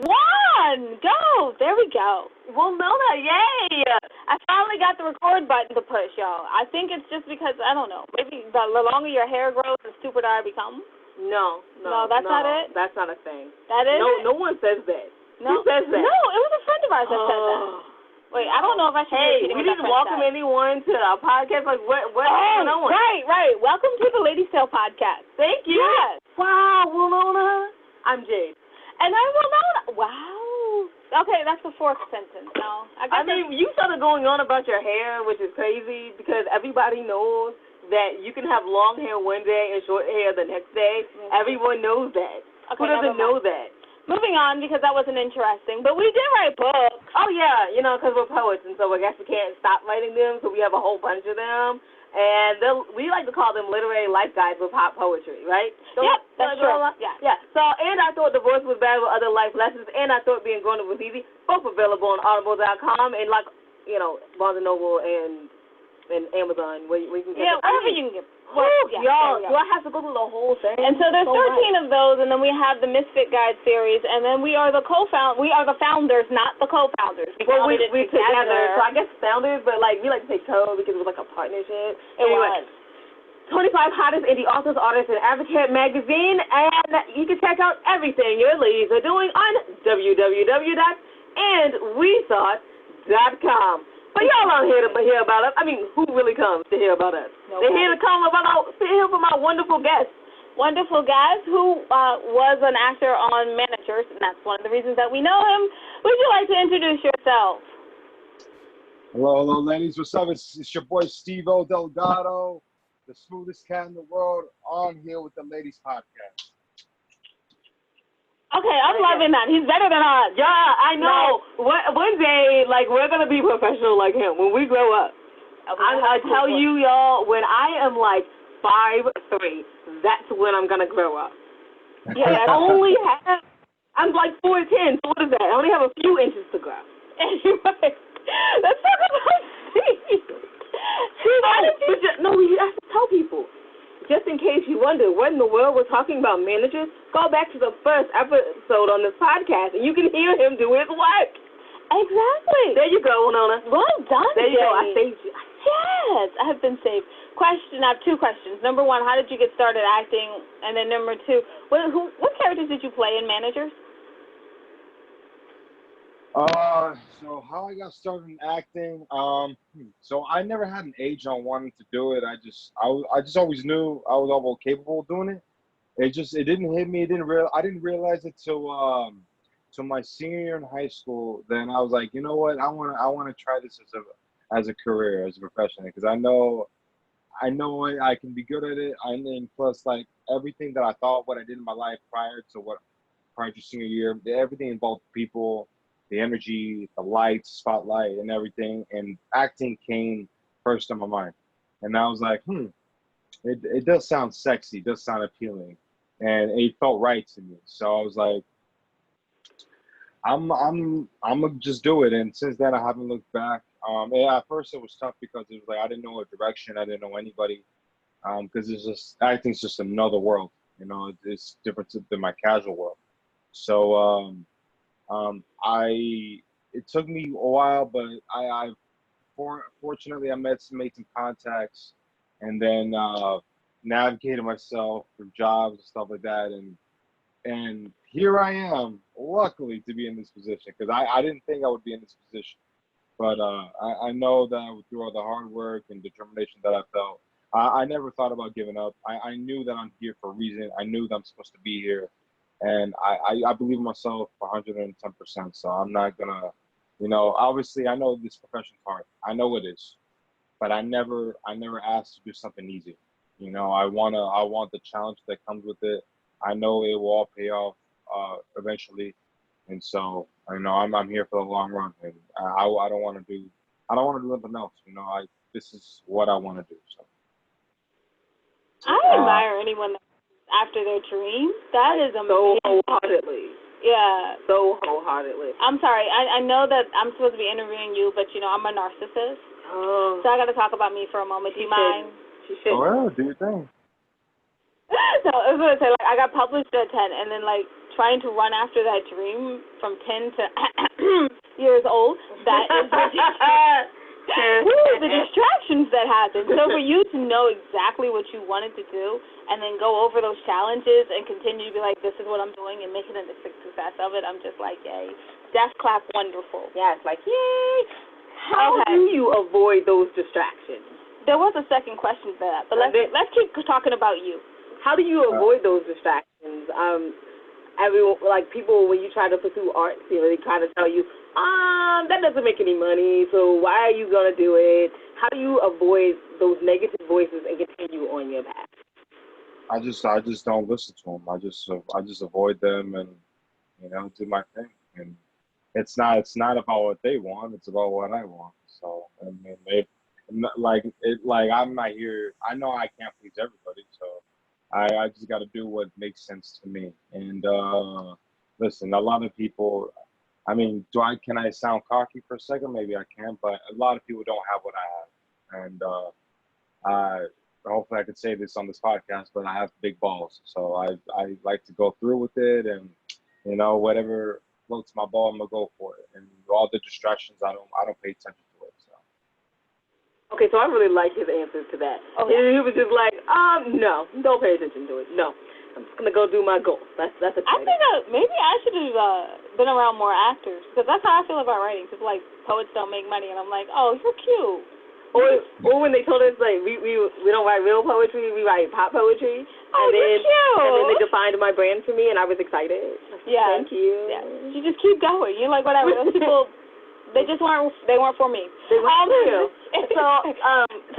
One! Go! There we go. We'll know that. Yay! I finally got the record button to push, y'all. I think it's just because, I don't know, maybe the longer your hair grows, the stupider I become. No, that's not it? That's not a thing. That is it? No one says that. No. Who says that? No, it was a friend of ours that said that. Wait, I don't know if I should Hey, be repeating we what that didn't friend welcome said. anyone to our podcast. Like, what's going on? Right. Welcome to the Ladies Tale podcast. Thank you. Yes. Wow, Winona. I'm Jade. And I'm Winona. Wow. Okay, that's the fourth sentence. No, I mean, you started going on about your hair, which is crazy because everybody knows that you can have long hair one day and short hair the next day. Mm-hmm. Everyone knows that. Okay, who doesn't know that? Moving on, because that wasn't interesting, but we did write books. Oh, yeah, because we're poets, and so I guess we can't stop writing them, so we have a whole bunch of them. And we like to call them literary life guides with hot poetry, right? So, yep, that's true. Yeah. So, and I thought divorce was bad with other life lessons, and I thought being grown up was easy. Both available on Audible.com and, Barnes & Noble and Amazon, where you can get them. Wherever you can get them. Y'all, do I have to go through the whole thing? And so there's 13 of those, and then we have the Misfit Guide series, and then we are the founders, not the co-founders. We together. So I guess founders, but we like to say co because it was like a partnership. Anyway, 25 hottest indie authors, artists, and advocate magazine, and you can check out everything your ladies are doing on www.andwethought.com. But y'all aren't here to hear about us. I mean, who really comes to hear about us? Nobody. They're here to hear from our wonderful guests. Wonderful guest who was an actor on Managers, and that's one of the reasons that we know him. Would you like to introduce yourself? Hello, ladies. What's up? It's your boy Steve-O Delgado, the smoothest cat in the world, on here with the Ladies Podcast. Okay, I'm loving that. He's better than us. Yeah, I know. Right. One day, we're going to be professional like him when we grow up. I tell you, y'all, when I am 5'3", that's when I'm going to grow up. Yeah, I'm 4'10", so what is that? I only have a few inches to grow. Anyway, let's talk about Steve. You have to tell people. Just in case you wonder what in the world we're talking about managers, go back to the first episode on this podcast, and you can hear him do his work. Exactly. There you go, Winona. Well done, There you go. I saved you. Yes, I have been saved. I have two questions. Number one, how did you get started acting? And then number two, what characters did you play in Managers? So how I got started in acting, so I never had an age on wanting to do it. I just always knew I was all capable of doing it. It didn't hit me. I didn't realize it till my senior year in high school. Then I was like, you know what? I want to try this as a career, as a profession, because I know I can be good at it. And plus, everything that I thought what I did in my life prior to senior year, everything involved people, the energy, the lights, spotlight, and everything. And acting came first in my mind. And I was like, it does sound sexy, it does sound appealing. And it felt right to me. So I was like, I'm gonna just do it. And since then, I haven't looked back. At first it was tough because it was I didn't know a direction, I didn't know anybody. Because acting's just another world. It's different than my casual world. So it took me a while, but fortunately I made some contacts, and then navigated myself through jobs and stuff like that, and here I am, luckily, to be in this position, because I didn't think I would be in this position, but I know that through all the hard work and determination that I felt, I never thought about giving up. I knew that I'm here for a reason. I knew that I'm supposed to be here. And I believe in myself 110%. So I'm not gonna, obviously I know this profession's hard. I know it is, but I never asked to do something easy. I want the challenge that comes with it. I know it will all pay off eventually, and so I'm here for the long run. And I don't want to do nothing else. This is what I want to do. So I admire anyone after their dreams. That is amazing. So wholeheartedly. Yeah. So wholeheartedly. I'm sorry. I know that I'm supposed to be interviewing you, but I'm a narcissist. Oh. So I got to talk about me for a moment. Do you mind? She should. Oh, yeah, do your thing. So I was going to say, I got published at 10, and then, trying to run after that dream from 10 to years old, that is ridiculous. The distractions that happen. So for you to know exactly what you wanted to do and then go over those challenges and continue to be like, this is what I'm doing and make it into success of it, I'm just like, yay. Death clap, wonderful. Yeah, it's like, yay. How do you avoid those distractions? There was a second question for that, but let's keep talking about you. How do you avoid those distractions? Everyone, like people, when you try to pursue art, they kind of tell you, that doesn't make any money, so why are you going to do it? How do you avoid those negative voices and continue on your path? I just don't listen to them. I just avoid them and, do my thing. And it's not about what they want. It's about what I want. So, I mean, I'm not here. I know I can't please everybody. So I just got to do what makes sense to me. And, listen, a lot of people, I mean, can I sound cocky for a second? Maybe I can, but a lot of people don't have what I have. And hopefully I could say this on this podcast, but I have big balls. So I like to go through with it, and, whatever floats my ball, I'm going to go for it. And all the distractions, I don't pay attention to it. So. Okay, so I really like his answer to that. Oh, yeah. He was just like, no, don't pay attention to it. No. I'm just going to go do my goal. That's exciting. I think maybe I should have been around more actors, because that's how I feel about writing. Because, like, poets don't make money, and I'm like, oh, you're cute. Or when they told us, like, we don't write real poetry, we write pop poetry. Oh, you're cute. And then they defined my brand for me, and I was excited. Yeah. Thank you. Yeah. You just keep going. You're like, whatever. Those people, they weren't for me. They weren't for you. So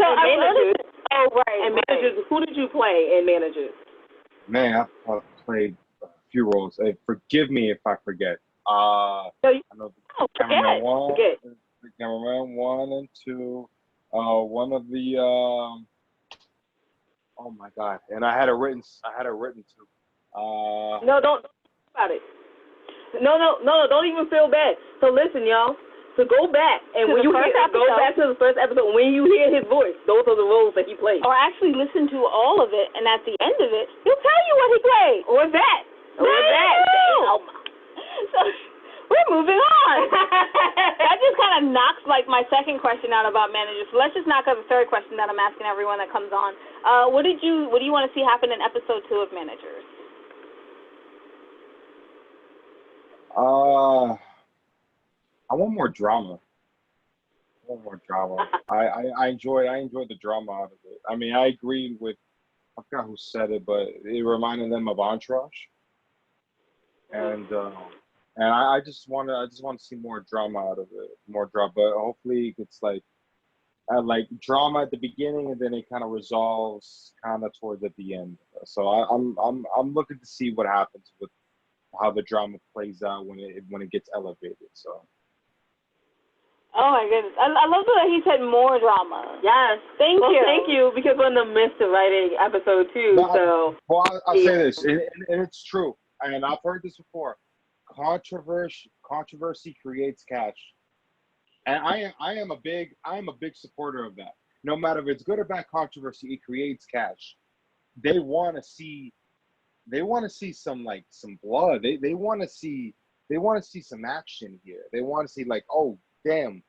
managers. Oh, right. And managers, who did you play in managers? Man, I've played a few roles. Hey, forgive me if I forget. I know cameraman 1, cameraman 1 and 2. One of the oh my God! And I had it written too. No, don't about it. No, don't even feel bad. So listen, y'all. So go back, and when you go back to the first episode, when you hear his voice, those are the roles that he played. Or actually listen to all of it, and at the end of it, he'll tell you what he played. Or that. So we're moving on. That just kind of knocks like my second question out about managers. So let's just knock out the third question that I'm asking everyone that comes on. What do you want to see happen in episode 2 of Managers? I want more drama. I enjoy the drama out of it. I mean, I agree with, I forgot who said it, but it reminded them of Entourage. And I just want to see more drama out of it, more drama. But hopefully it's like drama at the beginning, and then it kind of resolves kind of towards at the end. So I'm looking to see what happens with how the drama plays out when it gets elevated. So. Oh my goodness! I love that he said more drama. Yes, thank you. Thank you, because we're in the midst of writing episode 2. I'll say this, and it's true, and I've heard this before. Controversy creates cash, and I am a big supporter of that. No matter if it's good or bad controversy, it creates cash. They want to see some blood. They want to see some action here. They want to see like, oh damn,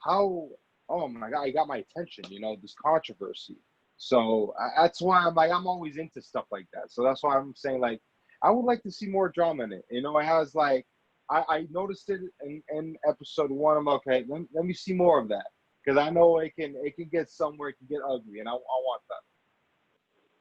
oh my God, you got my attention, this controversy. So that's why I'm always into stuff like that. So that's why I'm saying, like, I would like to see more drama in it. It has like, I noticed it in episode 1. I'm okay, let me see more of that, because I know it can get somewhere, it can get ugly, and I want that.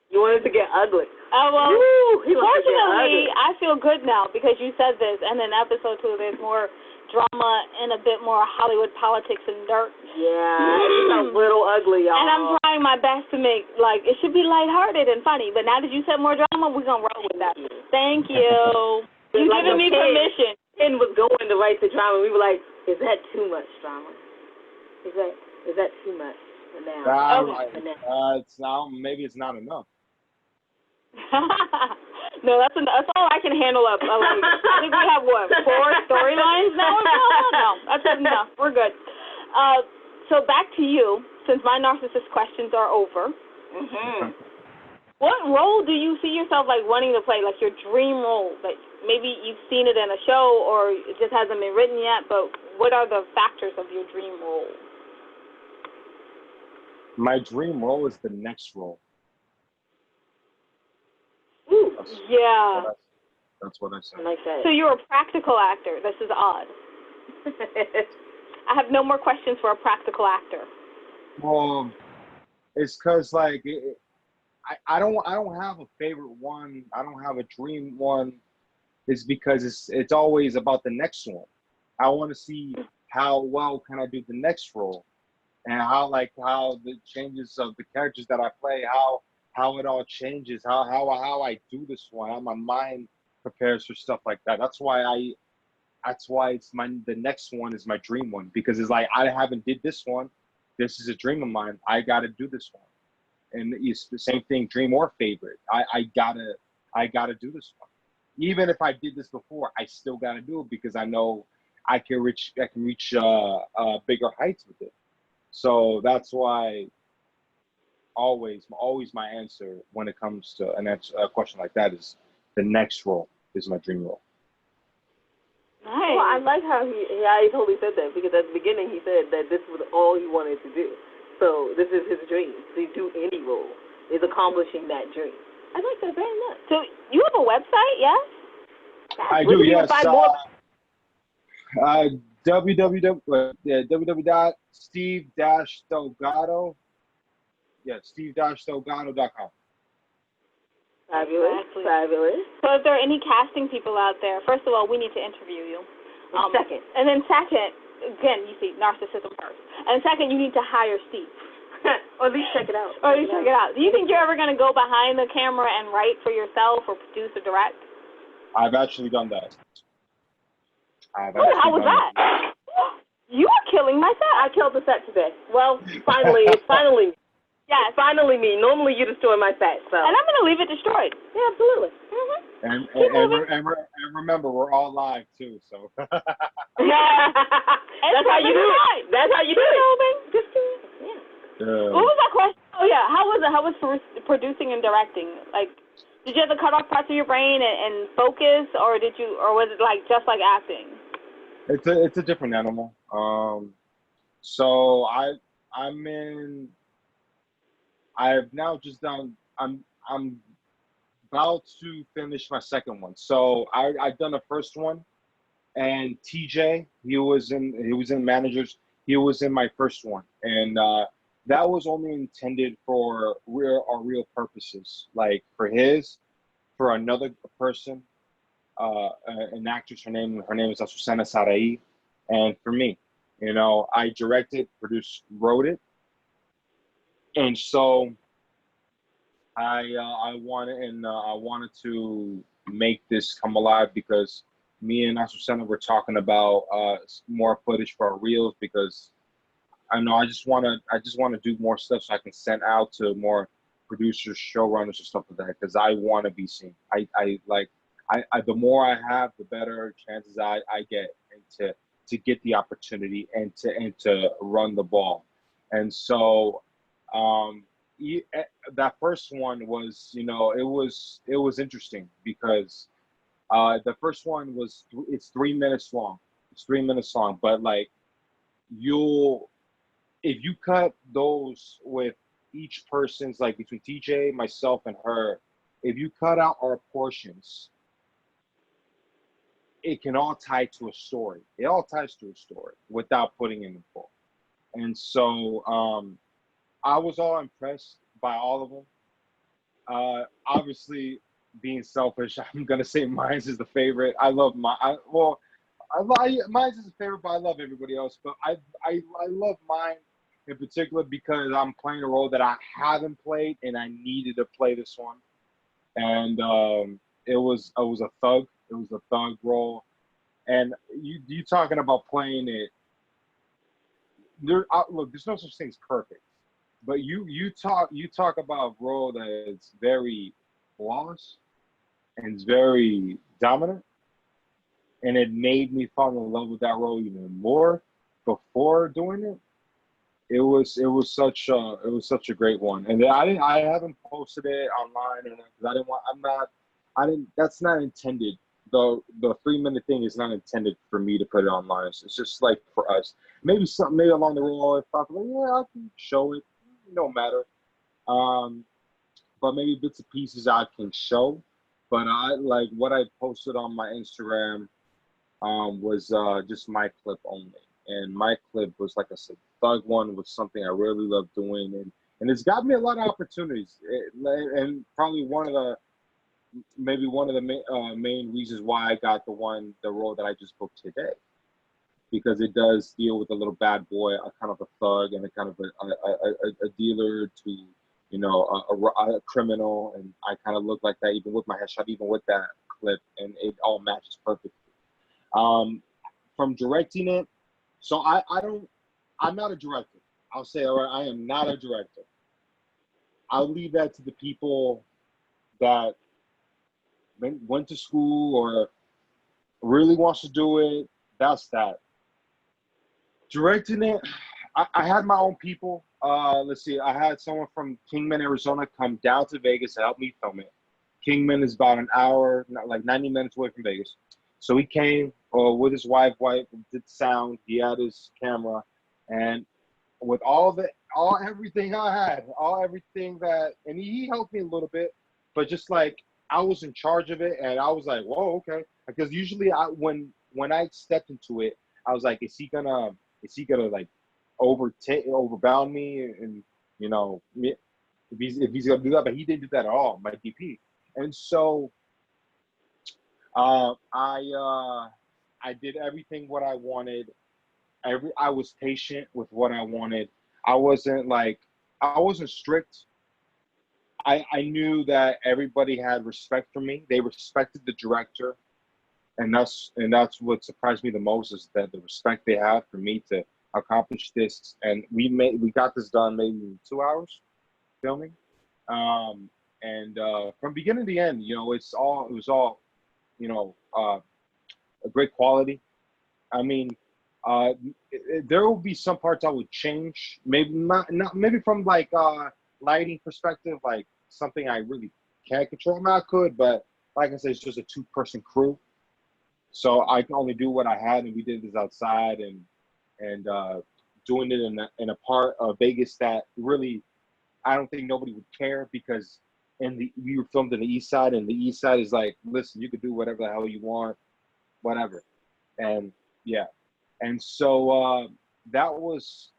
You want it to get ugly. Oh, well, fortunately, I feel good now because you said this, and in episode 2, there's more drama and a bit more Hollywood politics and dirt. Yeah, it's a little ugly, y'all. And I'm trying my best to make, like, it should be lighthearted and funny, but now that you said more drama, we're going to roll with that. Thank you. You've given me permission. Ken was going to write the drama. We were like, is that too much drama? Is that too much for now? Maybe it's not enough. No, that's all I can handle up. I think we have, 4 storylines now? No, that's enough. We're good. So back to you, since my narcissist questions are over. Mm-hmm. What role do you see yourself like wanting to play? Like your dream role? Like maybe you've seen it in a show or it just hasn't been written yet. But what are the factors of your dream role? My dream role is the next role. Ooh, yeah. That's what I said. I like that. So you're a practical actor. This is odd. I have no more questions for a practical actor. It's because like I don't have a favorite one. I don't have a dream one. It's because it's always about the next one. I want to see how well can I do the next role, and how the changes of the characters that I play, how it all changes, how I do this one, how my mind prepares for stuff like that. That's why it's the next one is my dream one, because it's like I haven't did this one. This is a dream of mine. I got to do this one. And it's the same thing, dream or favorite. I gotta do this one. Even if I did this before, I still gotta do it because I know I can reach bigger heights with it. So that's why always my answer when it comes to a question like that is the next role is my dream role. Nice. Well, I like how he totally said that, because at the beginning he said that this was all he wanted to do. So this is his dream. To do any role is accomplishing that dream. I like that very much. So you have a website, yes? I do, yes. www.steve-delgado. Yeah, steve-delgado.com. Fabulous. Exactly. Fabulous. So if there are any casting people out there, first of all, we need to interview you. Second. And then second, again, you see, narcissism first. And second, you need to hire Steve. Or at least check it out. Or at least check it out. Do you think you're ever going to go behind the camera and write for yourself or produce or direct? I've actually done that. How was that? You are killing my set. I killed the set today. Well, finally, it's finally. Yeah, it's finally me. Normally you destroy my set, so. And I'm going to leave it destroyed. Yeah, absolutely. Mm-hmm. And remember, we're all live too, so. That's how you do it. That's how you do it. Just do it. Yeah. What was that question? Oh yeah, how was it? How was producing and directing? Like, did you have to cut off parts of your brain and focus, or was it like just like acting? It's a different animal. So I've now just done. I'm about to finish my second one. So I've done the first one, and TJ, he was in managers. He was in my first one, and that was only intended for real purposes, like for another person, an actress. Her name is Azucena Sarai, and for me, I directed, produced, wrote it, and so I wanted to make this come alive because me and Azucena were talking about more footage for our reels, because I just want to do more stuff so I can send out to more producers, showrunners, and stuff like that, because I want to be seen. I the more I have, the better chances I get, and to get the opportunity and to run the ball. And so that first one was, it was interesting because the first one it's 3 minutes long. It's 3 minutes long, but like if you cut those with each person's, like between TJ, myself, and her, if you cut out our portions, it can all tie to a story. It all ties to a story without putting in the full. And so I was all impressed by all of them. Obviously, being selfish, I'm gonna say mine's is the favorite. I love mine's is the favorite, but I love everybody else. But I love mine in particular because I'm playing a role that I haven't played, and I needed to play this one. And it was a thug. It was a thug role. And you talking about playing it. Look, there's no such thing as perfect. But you talk about a role that is very flawless and it's very dominant, and it made me fall in love with that role even more before doing it. it was such a great one, and I haven't posted it online or because I didn't want I'm not I didn't that's not intended. The 3 minute thing is not intended for me to put it online. It's just like for us. Maybe along the road if I like, yeah, I can show it. It don't matter. Um, but maybe bits and pieces I can show. But I like what I posted on my Instagram was just my clip only. And my clip was, like I said, Thug One was something I really love doing, and it's got me a lot of opportunities. And probably one of the main reasons why I got the role that I just booked today, because it does deal with a little bad boy, a kind of a thug, and a kind of a dealer to, a criminal, and I kind of look like that even with my headshot, even with that clip, and it all matches perfectly. From directing it, so I'm not a director. I'll say, all right, I am not a director. I'll leave that to the people that went to school or really wants to do it. That's that. Directing it, I had my own people. Let's see, I had someone from Kingman, Arizona come down to Vegas to help me film it. Kingman is about an hour, like 90 minutes away from Vegas. So he came with his wife did sound. He had his camera, and with everything I had, and he helped me a little bit, but just like I was in charge of it, and I was like, whoa, okay, because usually when I stepped into it, I was like, is he gonna like overbound me, and if he's gonna do that, but he didn't do that at all, my DP, and so. I did everything what I wanted. I was patient with what I wanted. I wasn't strict. I knew that everybody had respect for me. They respected the director, and that's what surprised me the most, is that the respect they have for me to accomplish this. And we got this done maybe in 2 hours filming. And from beginning to end, it was all a great quality. I mean, there will be some parts I would change. Maybe not maybe from like lighting perspective, like something I really can't control. I mean, I could, but like I said, it's just a 2-person crew, so I can only do what I had, and we did this outside and doing it in a part of Vegas that really I don't think nobody would care, because we were filmed in the East Side, and the East Side is like, listen, you could do whatever the hell you want, whatever, and yeah, and so that was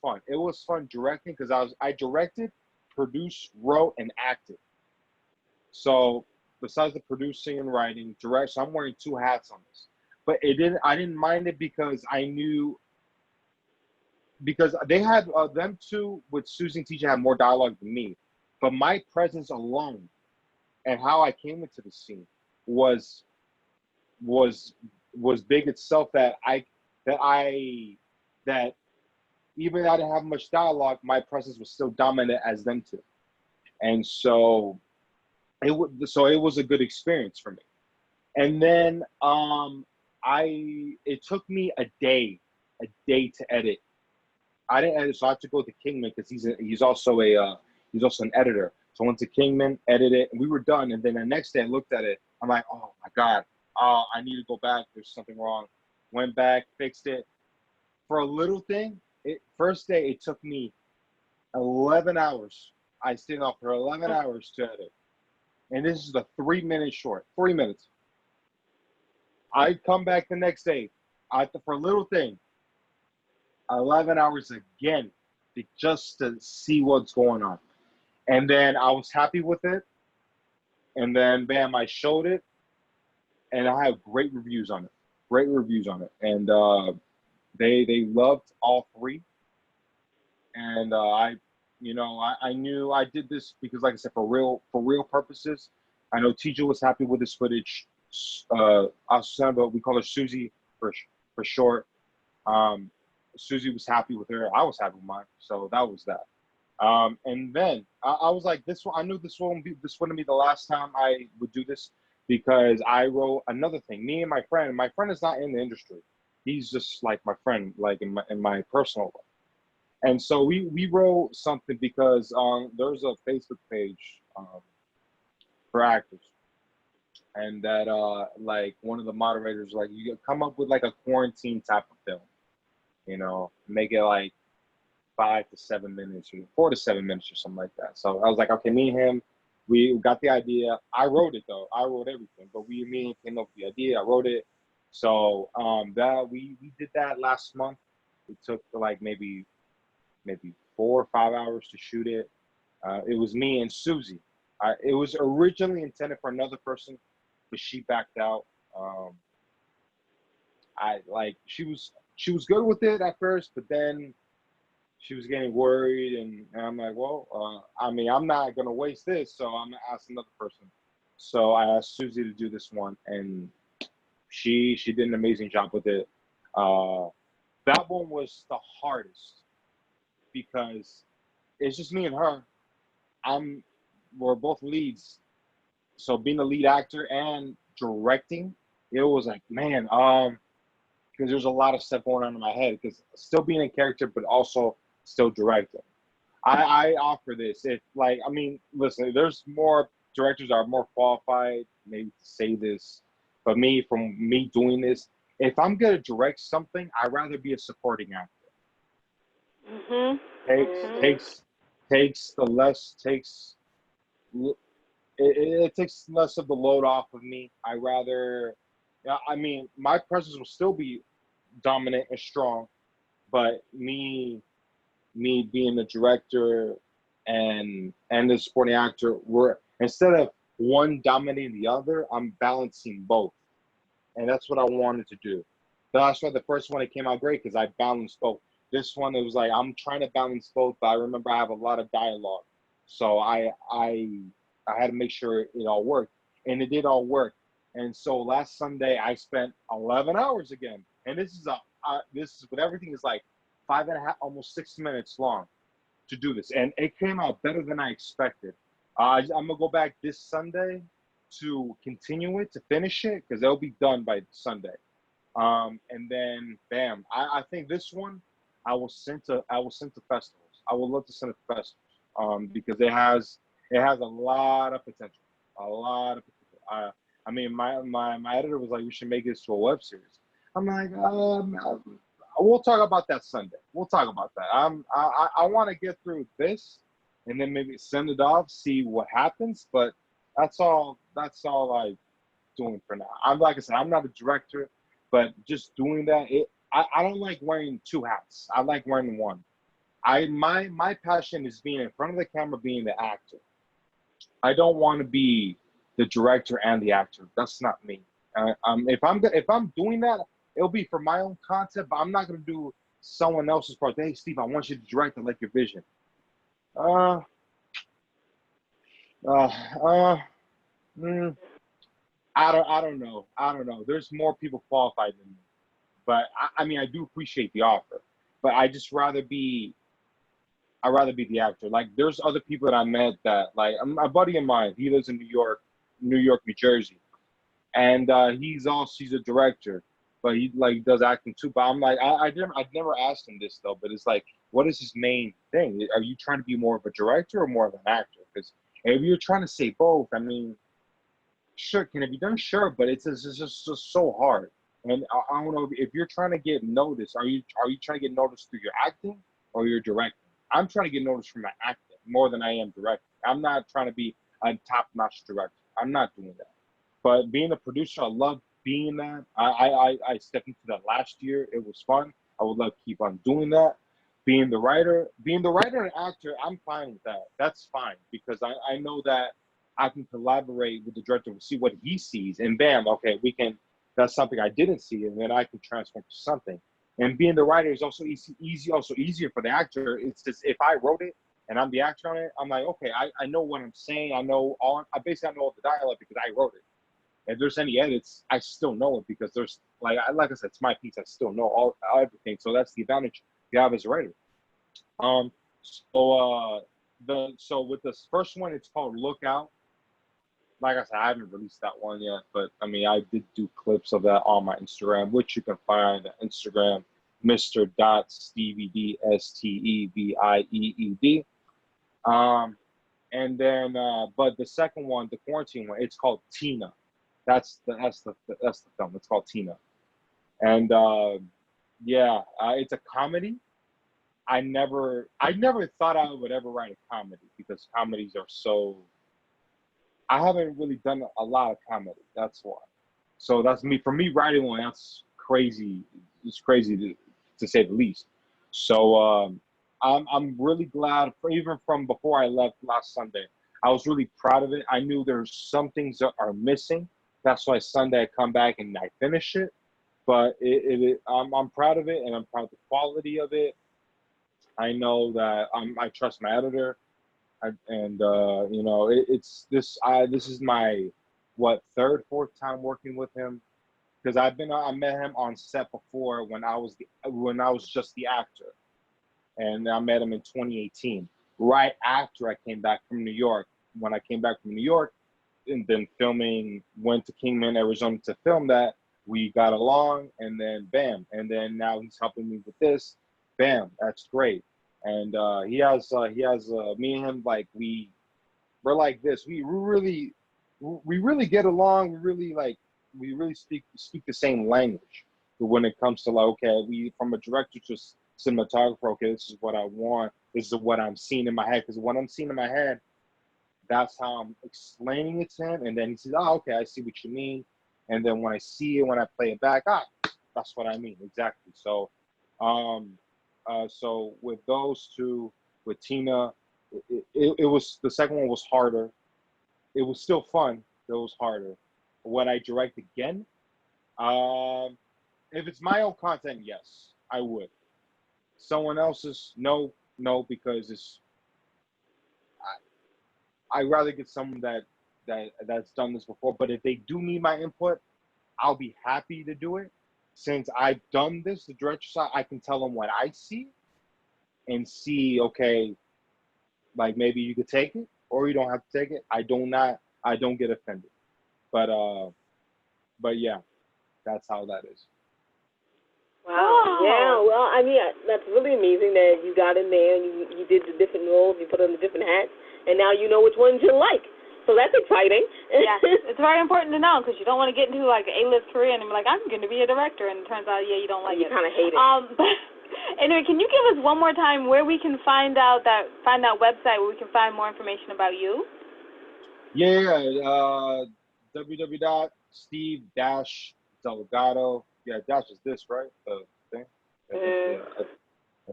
fun. It was fun directing, because I directed, produced, wrote, and acted. So besides the producing and writing, so I'm wearing 2 hats on this, but I didn't mind it, because I knew. Because they had them two with Susie and TJ had more dialogue than me, but my presence alone and how I came into the scene was big itself. That even though I didn't have much dialogue, my presence was still dominant as them two, and so it was a good experience for me. And then it took me a day to edit. I didn't edit, so I had to go to Kingman, because he's also an editor. So I went to Kingman, edited it, and we were done. And then the next day I looked at it. I'm like, oh my God, I need to go back. There's something wrong. Went back, fixed it. For a little thing, first day it took me 11 hours. I stayed off for 11 hours to edit. And this is a 3-minute short, 3 minutes. I come back the next day, for a little thing, 11 hours again, just to see what's going on. And then I was happy with it. And then, bam, I showed it. And I have great reviews on it. And they loved all 3. And I knew I did this because, like I said, for real purposes. I know TJ was happy with this footage. But we call her Susie for short. Susie was happy with her. I was happy with mine. So that was that. And then I was like, this one, I knew this wouldn't be the last time I would do this, because I wrote another thing. Me and my friend is not in the industry. He's just like my friend, like in my personal life. And so we wrote something because there's a Facebook page for actors, and that like one of the moderators like you come up with like a quarantine type of film, make it like 5 to 7 minutes or 4 to 7 minutes or something like that. So I was like, okay, me and him, we got the idea. I wrote it though. I wrote everything, but me and him came up with the idea. I wrote it. So that we did that last month. It took like maybe 4 or 5 hours to shoot it. It was me and Susie. It was originally intended for another person, but she backed out. She was good with it at first, but then she was getting worried, and I'm like, well, I'm not gonna waste this, so I'm gonna ask another person. So I asked Susie to do this one, and she did an amazing job with it. That one was the hardest because it's just me and her. We're both leads, so being a lead actor and directing, it was like, man, because there's a lot of stuff going on in my head because still being a character, but also still directing. I offer this. Listen, there's more directors that are more qualified maybe to say this, but from me doing this, if I'm gonna direct something, I'd rather be a supporting actor. It takes less of the load off of me. My presence will still be dominant and strong, but me being the director and the supporting actor, instead of one dominating the other, I'm balancing both, and that's what I wanted to do. That's why the first one, it came out great because I balanced both. This one, it was like I'm trying to balance both, but I remember I have a lot of dialogue, so I had to make sure it all worked, and it did all work. And so last Sunday I spent 11 hours again, and this is what everything is like 5.5, almost 6 minutes long to do this, and it came out better than I expected. I'm gonna go back this Sunday to continue it, to finish it, because it'll be done by Sunday. And then bam, I think this one I will send to festivals. I would love to send it to festivals because it has a lot of potential. A lot of potential. My editor was like, we should make this to a web series. I'm like, we'll talk about that Sunday. We'll talk about that. I want to get through this and then maybe send it off, see what happens. But that's all I'm doing for now. Like I said, I'm not a director, but just doing that, I don't like wearing two hats. I like wearing one. My passion is being in front of the camera, being the actor. I don't want to be the director and the actor. That's not me. If I'm doing that, it'll be for my own content, but I'm not gonna do someone else's part. Hey, Steve, I want you to direct. I like your vision. I don't know. There's more people qualified than me, but I do appreciate the offer, but I just rather be. I'd rather be the actor. Like, there's other people that I met that, like, a buddy of mine. He lives in New York, New Jersey, and he's a director, but he does acting too. But I'm like, I've never asked him this though. But it's like, what is his main thing? Are you trying to be more of a director or more of an actor? Because if you're trying to say both, sure, can it be done? Sure, but it's just so hard. And I don't know if you're trying to get noticed. Are you trying to get noticed through your acting or your directing? I'm trying to get noticed from my acting more than I am directing. I'm not trying to be a top-notch director. I'm not doing that. But being a producer, I love being that. I stepped into that last year. It was fun. I would love to keep on doing that. Being the writer and actor, I'm fine with that. That's fine because I know that I can collaborate with the director to see what he sees, and bam, okay, that's something I didn't see, and then I can transform to something. And being the writer is also easier for the actor. It's just if I wrote it and I'm the actor on it, I'm like, okay, I know what I'm saying. I basically know all the dialogue because I wrote it. If there's any edits, I still know it because there's like I said, it's my piece. I still know everything. So that's the advantage you have as a writer. So with this first one, it's called Lookout. Like I said, I haven't released that one yet, but I did do clips of that on my Instagram, which you can find on Instagram Mr. Stevie Stevieed. And then, but the second one, the quarantine one, it's called Tina. That's the film. It's called Tina. And it's a comedy. I never thought I would ever write a comedy because comedies are so. I haven't really done a lot of comedy. That's why. So that's me. For me, writing one, that's crazy. It's crazy to say the least. So I'm really glad. Even from before I left last Sunday, I was really proud of it. I knew there's some things that are missing. That's why Sunday I come back and I finish it. But I'm proud of it, and I'm proud of the quality of it. I know that I trust my editor, it's this. This is my third, fourth time working with him, because I met him on set before when I was just the actor, and I met him in 2018, right after I came back from New York. When I came back from New York, and then went to Kingman, Arizona to film that. We got along, and then bam, and then now he's helping me with this. Bam, that's great. And he has me and him, like we're like this. We really get along. We really speak the same language. But when it comes to, like, okay, we from a director to cinematographer, okay, this is what I want. This is what I'm seeing in my head. Because what I'm seeing in my head, that's how I'm explaining it to him. And then he says, oh, okay, I see what you mean. And then when I see it, when I play it back, that's what I mean, exactly. So, so with those two, with Tina, it was, the second one was harder. It was still fun, but it was harder. When I direct again, if it's my own content, yes, I would. Someone else's, no, because I'd rather get someone that's done this before. But if they do need my input, I'll be happy to do it. Since I've done this, the director side, I can tell them what I see and see, okay, like maybe you could take it or you don't have to take it. I don't get offended. But yeah, that's how that is. Wow. Yeah. Well, I mean, that's really amazing that you got in there and you did the different roles, you put on the different hats, and now you know which ones you like. So that's exciting. Yeah, it's very important to know, because you don't want to get into like an A-list career and be like, I'm going to be a director, and it turns out, you don't like it. You kind of hate it. But anyway, can you give us one more time where we can find that website where we can find more information about you? Yeah, www.steve-delgado. Yeah, dash is this, right? The thing? I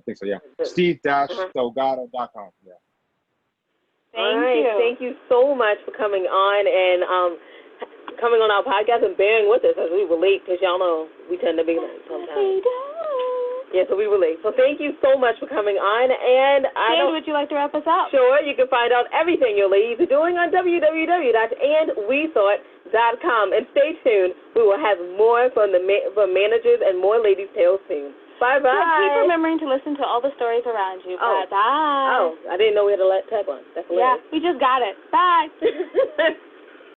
think so, yeah. Steve-delgado.com, yeah. Thank you so much for coming on and coming on our podcast and bearing with us as we were late, because y'all know we tend to be late sometimes. Yeah, so we were late. So thank you so much for coming on. And would you like to wrap us up? Sure. You can find out everything your ladies are doing on www.andwethought.com. And stay tuned. We will have more from managers and more ladies' tales soon. Bye-bye. So keep remembering to listen to all the stories around you. Bye-bye. Oh, I didn't know we had a tagline. That's hilarious. Yeah, we just got it. Bye.